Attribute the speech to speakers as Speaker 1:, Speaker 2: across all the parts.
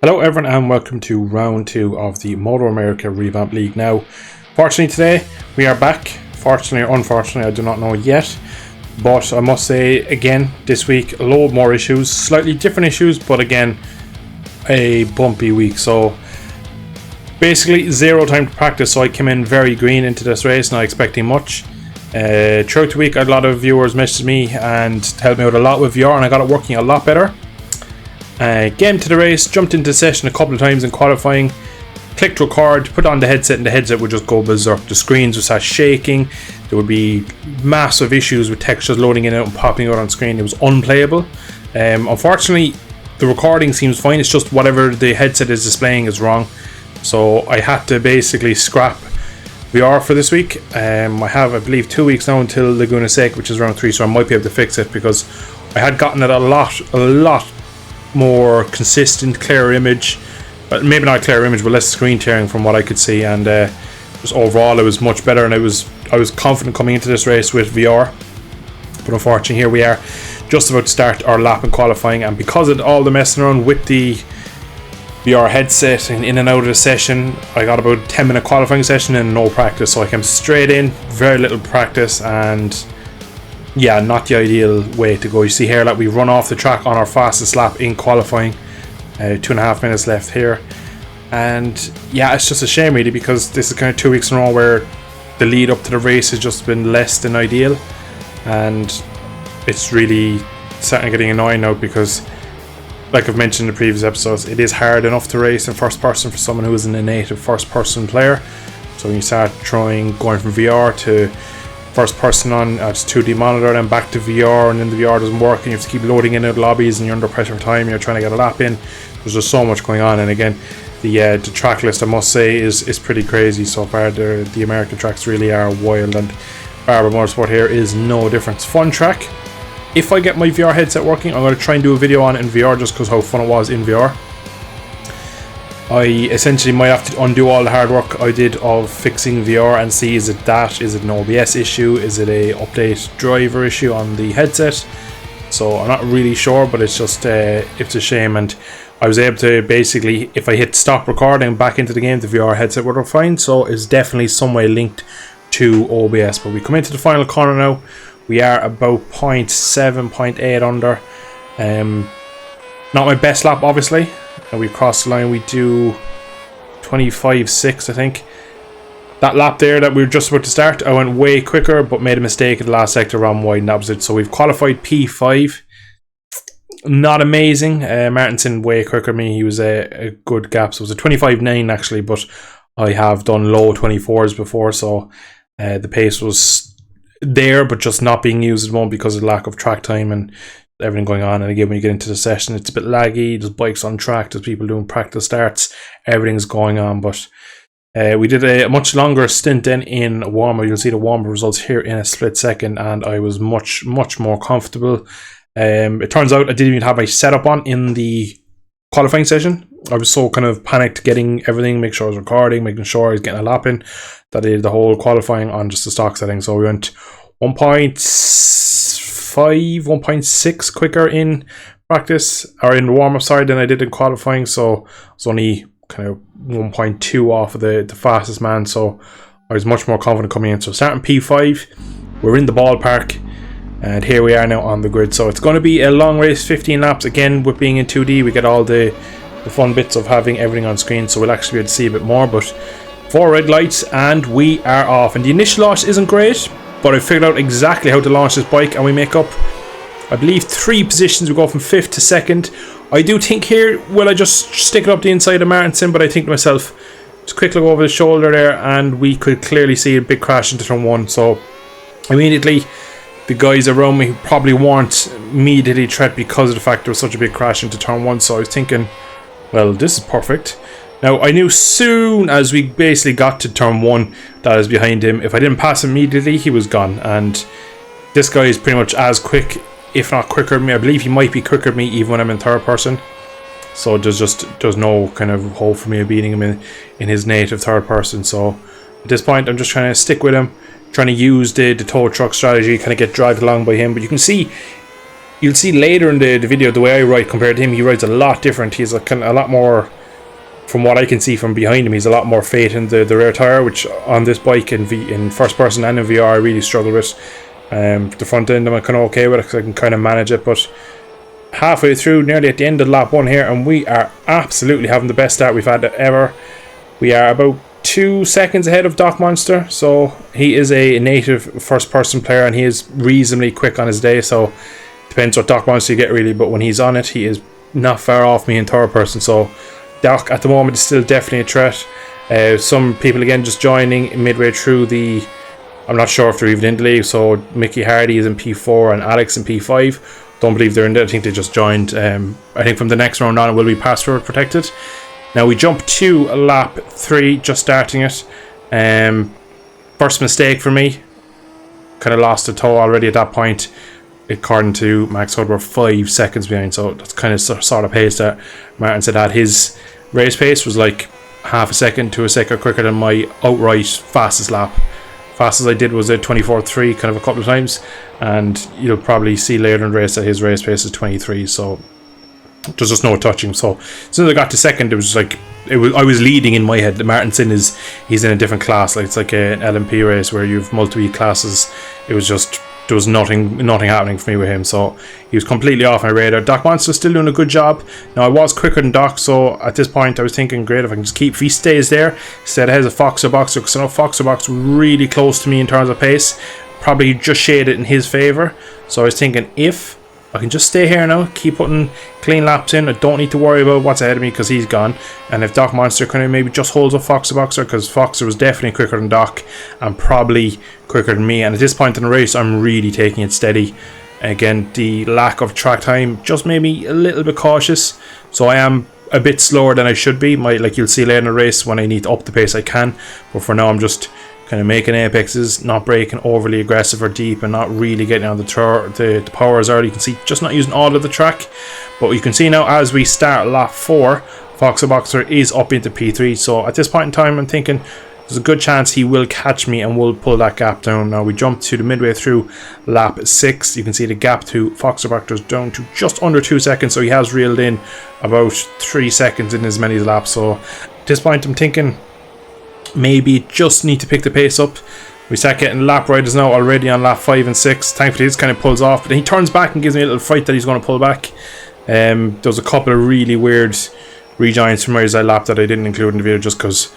Speaker 1: Hello everyone and welcome to round 2 of the Motoamerica Revamp League. Now, fortunately today we are back. Fortunately or unfortunately, I do not know yet. But I must say again, this week a load more issues, slightly different issues, but again, a bumpy week. So basically zero time to practice, so I came in very green into this race, not expecting much. Throughout the week, a lot of viewers messaged me and helped me out a lot with VR, and I got it working a lot better. Came to the race, jumped into session a couple of times in qualifying, clicked record, put on the headset, and the headset would just go berserk. The screens would start shaking, there would be massive issues with textures loading in and popping out on screen. It was unplayable. Unfortunately, the recording seems fine, it's just whatever the headset is displaying is wrong. So I had to basically scrap VR for this week. I have, I believe, 2 weeks now until Laguna Seca, which is round 3, so I might be able to fix it because I had gotten it a lot more consistent, clearer image, but maybe not clearer image, but less screen tearing from what I could see, and just overall it was much better, and I was confident coming into this race with VR. But unfortunately, here we are, just about to start our lap in qualifying, and because of all the messing around with the VR headset and in and out of the session, I got about a 10-minute qualifying session and no practice, so I came straight in, very little practice, and yeah, not the ideal way to go. You see here that we run off the track on our fastest lap in qualifying. 2.5 minutes left here, and yeah, it's just a shame really, because this is kind of 2 weeks in a row where the lead up to the race has just been less than ideal, and it's really starting getting annoying now because, like I've mentioned in the previous episodes, it is hard enough to race in first person for someone who isn't a native first person player. So when you start going from VR to first person on it's 2D monitor, then back to VR, and then the VR doesn't work and you have to keep loading in out lobbies and you're under pressure for time, you're trying to get a lap in. There's just so much going on, and again, the track list, I must say, is pretty crazy so far. The American tracks really are wild, and Barber Motorsport here is no different. Fun track. If I get my VR headset working, I'm going to try and do a video on it in VR just because how fun it was in VR. I essentially might have to undo all the hard work I did of fixing VR and see, is it an OBS issue, is it a update driver issue on the headset. So I'm not really sure, but it's just it's a shame, and I was able to basically, if I hit stop recording back into the game, the VR headset would work fine, so it's definitely some way linked to OBS. But we come into the final corner now. We are about 0.7, 0.8 under. Not my best lap, obviously. And we crossed the line, we do 25.6, I think. That lap there that we were just about to start, I went way quicker, but made a mistake at the last sector, ran wide, and that was it. So we've qualified P5. Not amazing. Martinson way quicker than me. He was a good gap. So it was a 25.9 actually, but I have done low 24s before, so the pace was there, but just not being used at the moment because of the lack of track time and everything going on. And again, when you get into the session, it's a bit laggy. There's bikes on track, there's people doing practice starts, everything's going on. But we did a much longer stint then in warm-up. You'll see the warm-up results here in a split second, and I was much more comfortable. It turns out I didn't even have my setup on in the qualifying session. I was so kind of panicked getting everything, make sure I was recording, making sure I was getting a lap in, that I did the whole qualifying on just the stock setting. So we went 1.6 quicker in practice, or in warm-up side, than I did in qualifying, so I was only kind of 1.2 off of the fastest man, so I was much more confident coming in. So starting P5, we're in the ballpark, and here we are now on the grid. So it's going to be a long race, 15 laps. Again, with being in 2D, we get all the fun bits of having everything on screen, so we'll actually be able to see a bit more. But 4 red lights and we are off, and the initial launch isn't great, but I figured out exactly how to launch this bike, and we make up, I believe, 3 positions. We go from 5th to 2nd. I do think here, will I just stick it up the inside of Martinson, but I think to myself, just quick look over the shoulder there, and we could clearly see a big crash into turn 1. So immediately, the guys around me probably weren't immediately threat because of the fact there was such a big crash into turn 1. So I was thinking, well, this is perfect. Now, I knew soon as we basically got to turn 1 that I was behind him. If I didn't pass him immediately, he was gone. And this guy is pretty much as quick, if not quicker than me. I believe he might be quicker than me even when I'm in third person. So there's no kind of hope for me of beating him in his native third person. So at this point, I'm just trying to stick with him, trying to use the tow truck strategy, kind of get dragged along by him. But you can see, you'll see later in the video, the way I ride compared to him, he rides a lot different. He's a lot more from what I can see from behind him, he's a lot more fate in the rear tyre, which on this bike in first person and in VR I really struggle with. The front end I'm kind of okay with it because I can kind of manage it, but halfway through, nearly at the end of lap 1 here, and we are absolutely having the best start we've had ever. We are about 2 seconds ahead of Doc Monster, so he is a native first person player and he is reasonably quick on his day, so depends what Doc Monster you get really, but when he's on it he is not far off me in third person. So Doc at the moment is still definitely a threat. Some people again just joining midway through the, I'm not sure if they're even in the league, so Mickey Hardy is in P4 and Alex in P5. Don't believe they're in there, I think they just joined. I think from the next round on it will be password protected. Now we jump to lap 3, just starting it. First mistake for me, kind of lost the toe already at that point. According to Max Hood, we're 5 seconds behind, so that's kind of sort of pace that Martin said had. His race pace was like half a second to a second quicker than my outright fastest lap. Fastest I did was at 24.3 kind of a couple of times, and you'll probably see later in the race that his race pace is 23, so there's just no touching. So as soon as I got to second, it was like I was leading in my head. Martinson he's in a different class, like it's like an LMP race where you've multiple classes. It was just, there was nothing happening for me with him, so he was completely off my radar. Doc Monster's still doing a good job. Now I was quicker than Doc, so at this point I was thinking, great, if I can just if he stays there, instead ahead of Foxer Boxer, because I know Foxer Boxer was really close to me in terms of pace, probably just shaded in his favour. So I was thinking, if I can just stay here now, keep putting clean laps in, I don't need to worry about what's ahead of me because he's gone. And if Doc Monster kind of maybe just holds up Foxer Boxer, because Foxer was definitely quicker than Doc and probably quicker than me, and at this point in the race I'm really taking it steady. Again, the lack of track time just made me a little bit cautious, so I am a bit slower than I should be. Like you'll see later in the race, when I need to up the pace I can, but for now I'm just kind of making apexes, not braking overly aggressive or deep, and not really getting on the powers early. You can see just not using all of the track, but you can see now as we start lap 4, Foxer Boxer is up into P3, so at this point in time I'm thinking there's a good chance he will catch me and will pull that gap down. Now we jump to the midway through lap 6, you can see the gap to Foxer Boxer is down to just under 2 seconds, so he has reeled in about 3 seconds in as many laps. So at this point I'm thinking maybe just need to pick the pace up. We start getting lap riders now already on lap 5 and 6. Thankfully this kind of pulls off, but then he turns back and gives me a little fright that he's going to pull back. There was a couple of really weird rejoins from where I lapped that I didn't include in the video just because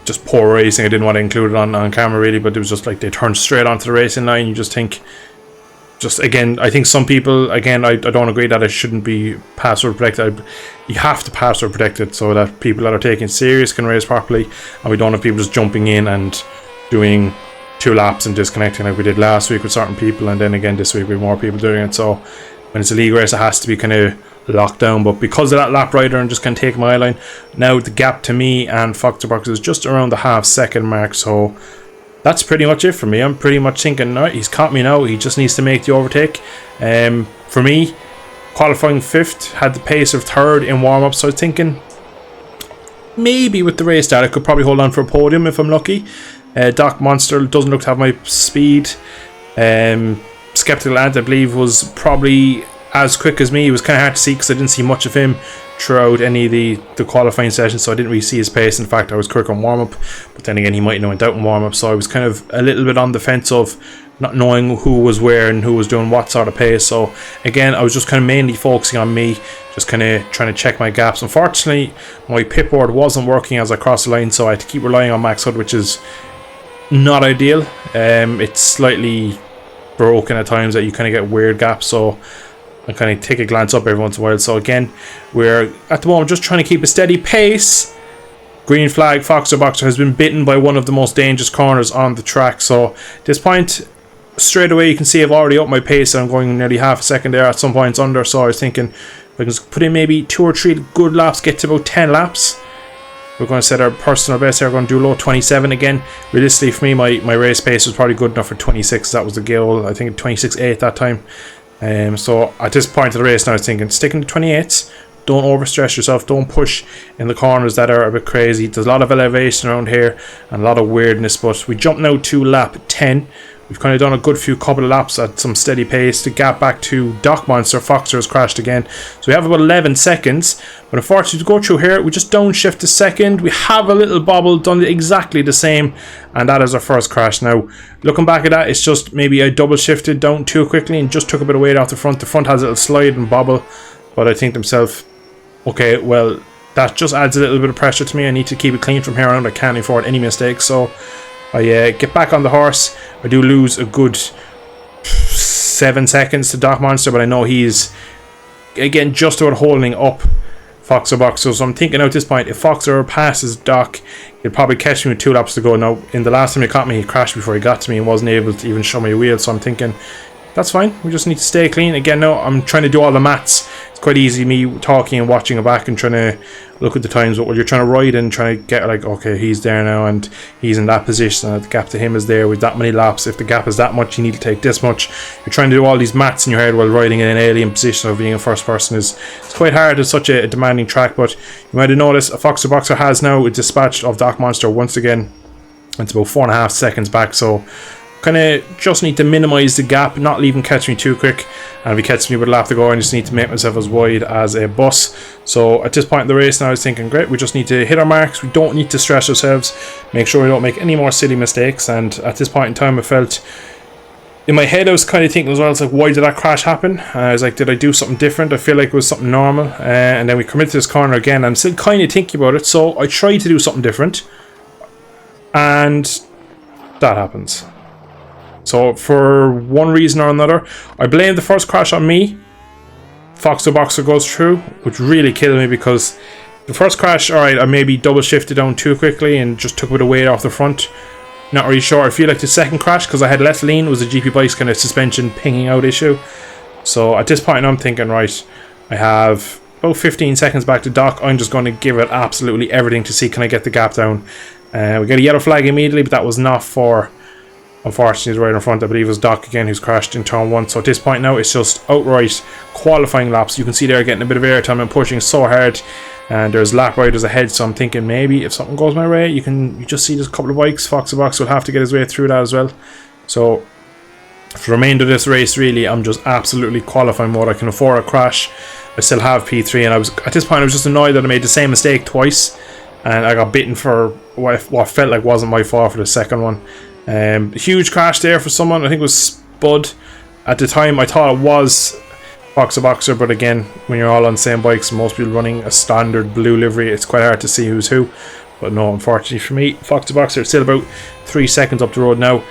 Speaker 1: just poor racing. I didn't want to include it on camera really, but it was just like they turned straight onto the racing line. You just think, just again, I think some people, again, I don't agree that it shouldn't be password protected. You have to password protect it so that people that are taking it serious can race properly, and we don't have people just jumping in and doing 2 laps and disconnecting like we did last week with certain people, and then again this week with more people doing it. So when it's a league race it has to be kind of locked down, but because of that lap rider and just kind of take my line, now the gap to me and Foxer Box is just around the half-second mark, so that's pretty much it for me. I'm pretty much thinking, alright, he's caught me now, he just needs to make the overtake. For me, qualifying 5th, had the pace of 3rd in warm-up, so I was thinking maybe with the race start I could probably hold on for a podium if I'm lucky. Doc Monster doesn't look to have my speed. Skeptical Ant, I believe, was probably as quick as me. It was kind of hard to see because I didn't see much of him throughout any of the qualifying sessions, so I didn't really see his pace. In fact, I was quick on warm-up, but then again he might know went out in warm-up, so I was kind of a little bit on the fence of not knowing who was where and who was doing what sort of pace. So again, I was just kind of mainly focusing on me, just kind of trying to check my gaps. Unfortunately, my pit board wasn't working as I crossed the line, so I had to keep relying on Max Hood, which is not ideal. It's slightly broken at times that you kind of get weird gaps, so I kind of take a glance up every once in a while. So again, we're at the moment just trying to keep a steady pace. Green flag, Foxer Boxer has been bitten by one of the most dangerous corners on the track, so at this point straight away you can see I've already upped my pace and I'm going nearly half a second there, at some points under. So I was thinking if I can just put in maybe 2 or 3 good laps, get to about 10 laps, we're going to set our personal best here. We're going to do low 27 again. Realistically for me, my race pace was probably good enough for 26. That was the goal. I think 26.8 that time. So at this point of the race now I was thinking, sticking to 28s, don't overstress yourself, don't push in the corners that are a bit crazy. There's a lot of elevation around here and a lot of weirdness, but we jump now to lap 10. We've kind of done a good few couple of laps at some steady pace. The gap back to Doc Monster, Foxer has crashed again. So we have about 11 seconds. But unfortunately, to go through here, we just downshift a second. We have a little bobble, done exactly the same. And that is our first crash. Now, looking back at that, it's just maybe I double shifted down too quickly and just took a bit of weight off the front. The front has a little slide and bobble. But I think to myself, okay, well, that just adds a little bit of pressure to me. I need to keep it clean from here on. I can't afford any mistakes. So I get back on the horse. I do lose a good 7 seconds to Doc Monster, but I know he's, again, just about holding up Foxer Boxer. So I'm thinking at this point, if Foxer passes Doc, he'll probably catch me with 2 laps to go. Now, in the last time he caught me, he crashed before he got to me and wasn't able to even show me a wheel. So I'm thinking, that's fine. We just need to stay clean. Again, no, I'm trying to do all the maths. It's quite easy me talking and watching it back and trying to look at the times. But when you're trying to ride and trying to get like, okay, he's there now and he's in that position and the gap to him is there with that many laps. If the gap is that much, you need to take this much. You're trying to do all these maths in your head while riding in an alien position of being a first person. It's quite hard. It's such a demanding track. But you might have noticed a Foxer Boxer has now a dispatch of Doc Monster once again. It's about 4.5 seconds back. So kind of just need to minimize the gap, not leave him catch me too quick. And if he catches me with a lap to go, I just need to make myself as wide as a bus. So at this point in the race now, I was thinking, great, we just need to hit our marks. We don't need to stress ourselves. Make sure we don't make any more silly mistakes. And at this point in time, I felt, in my head, I was kind of thinking as well, it's like, why did that crash happen? I was like, did I do something different? I feel like it was something normal. And then we come into this corner again. I'm still kind of thinking about it. So I tried to do something different. And that happens. So for one reason or another, I blame the first crash on me. Foxer Boxer goes through, which really killed me because the first crash, alright, I maybe double shifted down too quickly and just took a bit of weight off the front. Not really sure. I feel like the second crash, because I had less lean, was the GP Bike's kind of suspension pinging out issue. So at this point I'm thinking, right, I have about 15 seconds back to Doc. I'm just going to give it absolutely everything to see can I get the gap down. We got a yellow flag immediately, but that was not for, unfortunately, the rider in front. I believe it was Doc again who's crashed in turn 1. So at this point now, it's just outright qualifying laps. You can see they're getting a bit of airtime and pushing so hard. And there's lap riders ahead, so I'm thinking maybe if something goes my way, you just see there's a couple of bikes. Foxer Box will have to get his way through that as well. So for the remainder of this race, really, I'm just absolutely qualifying mode. I can afford a crash. I still have P3, and I was at this point I was just annoyed that I made the same mistake twice, and I got bitten for what felt like wasn't my fault for the second one. Huge crash there for someone. I think it was Spud. At the time, I thought it was Foxer Boxer, but again, when you're all on the same bikes, most people running a standard blue livery, it's quite hard to see who's who. But no, unfortunately for me, Foxer Boxer, it's still about 3 seconds up the road now.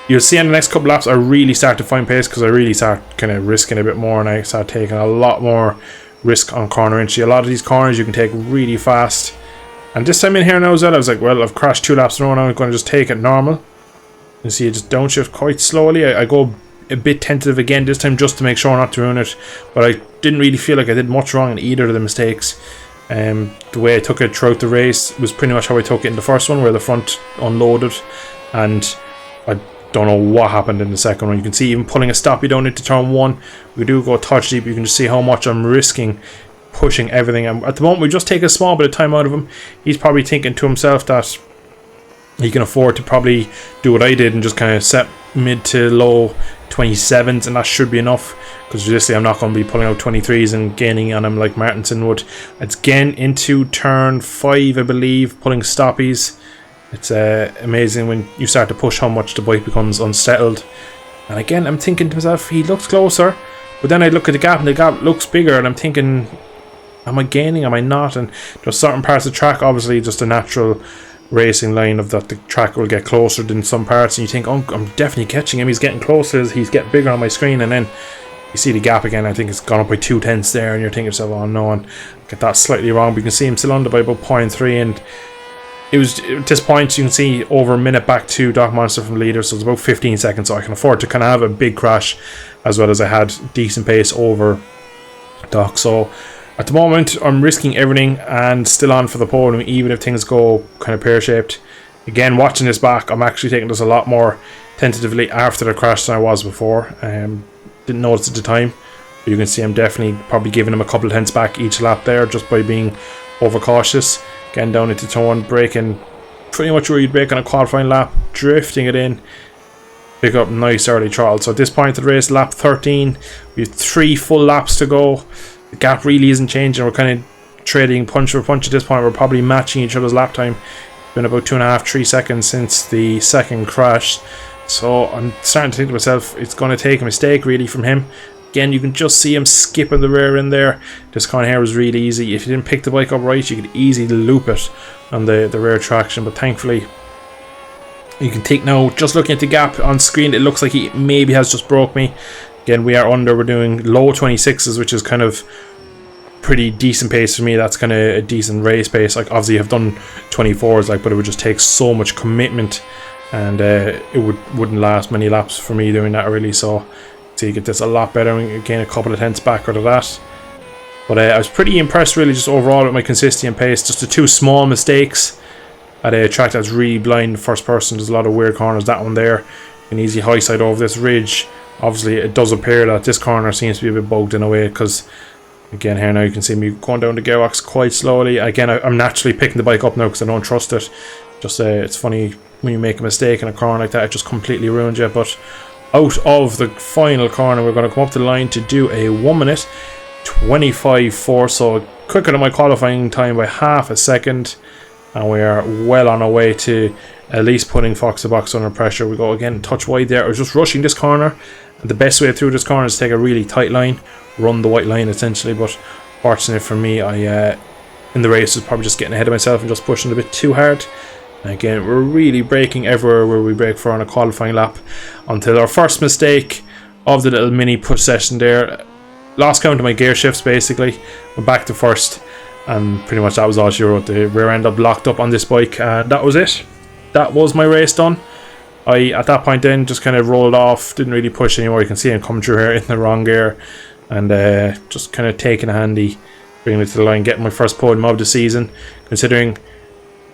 Speaker 1: You'll see in the next couple laps, I really start to find pace because I really start kind of risking a bit more, and I start taking a lot more risk on corner entry. A lot of these corners you can take really fast. And this time in here now as well, I was like, well, I've crashed 2 laps in a row now, I'm going to just take it normal. You see, I just downshift quite slowly. I go a bit tentative again this time just to make sure not to ruin it. But I didn't really feel like I did much wrong in either of the mistakes. The way I took it throughout the race was pretty much how I took it in the first one, where the front unloaded. And I don't know what happened in the second one. You can see even pulling a stoppie down into turn 1, we do go touch deep. You can just see how much I'm risking pushing everything. At the moment, we just take a small bit of time out of him. He's probably thinking to himself that he can afford to probably do what I did and just kind of set mid to low 27s, and that should be enough, because obviously I'm not going to be pulling out 23s and gaining on him like Martinson would. It's again into turn 5, I believe, pulling stoppies. It's amazing when you start to push how much the bike becomes unsettled. And again, I'm thinking to myself, he looks closer, but then I look at the gap and the gap looks bigger, and I'm thinking, am I gaining, am I not? And there's certain parts of the track, obviously just a natural racing line of that the track will get closer than some parts, and you think, oh, I'm definitely catching him, he's getting closer, he's getting bigger on my screen, and then you see the gap again. I think it's gone up by 2/10 there, and you're thinking to yourself, oh no, and get that slightly wrong. But you can see him still under by about 0.3, and it was at this point you can see over a minute back to Doc Monster from the leader, so it's about 15 seconds, so I can afford to kind of have a big crash as well as I had decent pace over Doc. So at the moment, I'm risking everything and still on for the podium, even if things go kind of pear-shaped. Again, watching this back, I'm actually taking this a lot more tentatively after the crash than I was before. Didn't notice at the time, but you can see I'm definitely probably giving him a couple of tenths back each lap there just by being overcautious. Getting down into turn 1, braking pretty much where you'd brake on a qualifying lap, drifting it in. pick up nice early throttle. So at this point of the race, lap 13, we have 3 full laps to go. The gap really isn't changing. We're kind of trading punch for punch at this point. We're probably matching each other's lap time. It's been about 2.5-3 seconds since the second crash. So I'm starting to think to myself, it's going to take a mistake really from him. Again, you can just see him skipping the rear in there. This corner here was really easy. If you didn't pick the bike up right, you could easily loop it on the rear traction. But thankfully, you can take now, just looking at the gap on screen, it looks like he maybe has just broke me. Again, we're doing low 26s, which is kind of pretty decent pace for me. That's kind of a decent race pace. Like, obviously I've done 24s, like, but it would just take so much commitment, and it wouldn't last many laps for me doing that really. So you get this a lot better and gain a couple of tenths back out of that. But I was pretty impressed really just overall with my consistency and pace. Just the 2 small mistakes at a track that's really blind first person. There's a lot of weird corners. That one there, an easy high side over this ridge. Obviously it does appear that this corner seems to be a bit bugged in a way, because again here now you can see me going down the gearbox quite slowly. Again, I'm naturally picking the bike up now because I don't trust it. Just it's funny when you make a mistake in a corner like that, it just completely ruins you. But out of the final corner, we're going to come up to the line to do a 1 minute 25.4, so quicker than my qualifying time by half a second, and we are well on our way to at least putting Fox the Box under pressure. We go again, touch wide there. I was just rushing this corner, and the best way through this corner is to take a really tight line, run the white line essentially. But fortunately for me, I in the race was probably just getting ahead of myself and just pushing a bit too hard. And again, we're really braking everywhere where we brake for on a qualifying lap, until our first mistake of the little mini push session there. Lost count of my gear shifts basically. Went back to first, and pretty much that was all she wrote. The rear end up locked up on this bike, and that was it. That was my race done. I at that point then just kind of rolled off, didn't really push anymore. You can see him come through here in the wrong gear, and just kind of taking a handy, bringing it to the line, getting my first podium of the season. Considering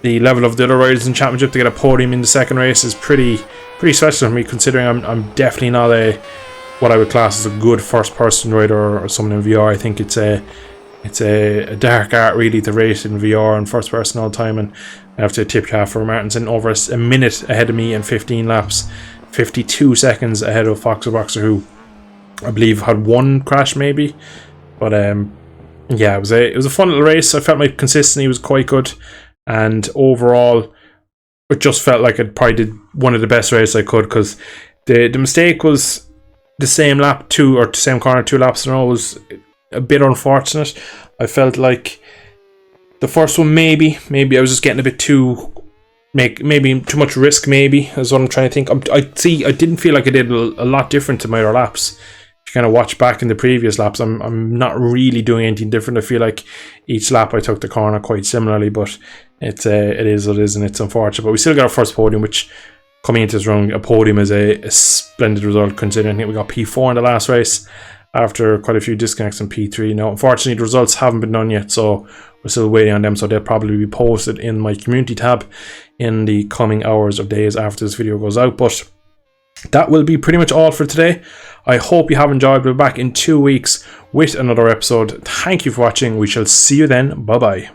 Speaker 1: the level of the other riders in championship, to get a podium in the second race is pretty special for me, considering I'm definitely not what I would class as a good first person rider or someone in VR. I think it's a dark art really to race in VR and first person all the time. And I have to tip you off for Martinson, over a minute ahead of me in 15 laps, 52 seconds ahead of Foxer Boxer, who I believe had 1 crash maybe. But yeah, it was a fun little race. I felt my consistency was quite good, and overall it just felt like I probably did one of the best races I could, because the mistake was the same lap 2, or the same corner 2 laps in a row, was a bit unfortunate. I felt like the first one maybe I was just getting a bit too maybe too much risk, maybe is what I'm trying to think. I didn't feel like I did a lot different to my other laps. If you kind of watch back in the previous laps, I'm not really doing anything different. I feel like each lap I took the corner quite similarly, but it is what it is, and it's unfortunate. But we still got our first podium, which, coming into this round, a podium is a splendid result, considering I think we got P4 in the last race after quite a few disconnects in P3. Now, unfortunately, the results haven't been done yet, so we're still waiting on them, so they'll probably be posted in my community tab in the coming hours or days after this video goes out. But that will be pretty much all for today. I hope you have enjoyed. We'll be back in 2 weeks with another episode. Thank you for watching. We shall see you then. Bye bye.